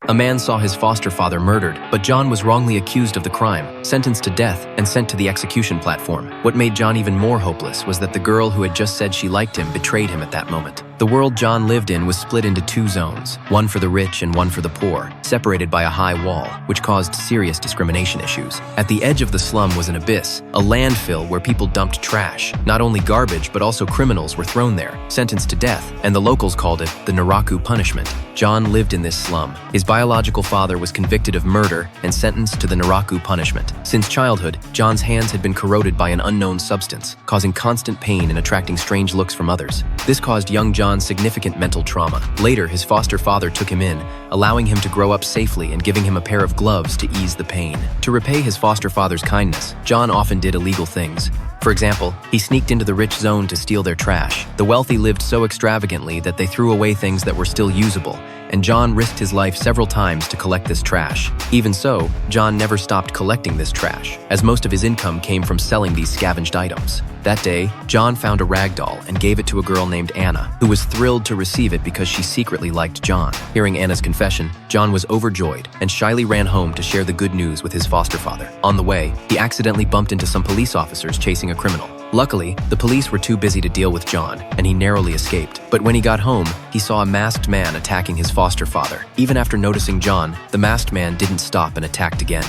A man saw his foster father murdered, but John was wrongly accused of the crime, sentenced to death, and sent to the execution platform. What made John even more hopeless was that the girl who had just said she liked him betrayed him at that moment. The world John lived in was split into two zones, one for the rich and one for the poor, separated by a high wall, which caused serious discrimination issues. At the edge of the slum was an abyss, a landfill where people dumped trash. Not only garbage, but also criminals were thrown there, sentenced to death, and the locals called it the Naraku punishment. John lived in this slum. His biological father was convicted of murder and sentenced to the Naraku punishment. Since childhood, John's hands had been corroded by an unknown substance, causing constant pain and attracting strange looks from others. This caused young John significant mental trauma. Later, his foster father took him in, allowing him to grow up safely and giving him a pair of gloves to ease the pain. To repay his foster father's kindness, John often did illegal things. For example, he sneaked into the rich zone to steal their trash. The wealthy lived so extravagantly that they threw away things that were still usable, and John risked his life several times to collect this trash. Even so, John never stopped collecting this trash, as most of his income came from selling these scavenged items. That day, John found a rag doll and gave it to a girl named Anna, who was thrilled to receive it because she secretly liked John. Hearing Anna's confession, John was overjoyed and shyly ran home to share the good news with his foster father. On the way, he accidentally bumped into some police officers chasing a criminal. Luckily, the police were too busy to deal with John, and he narrowly escaped. But when he got home, he saw a masked man attacking his foster father. Even after noticing John, the masked man didn't stop and attacked again.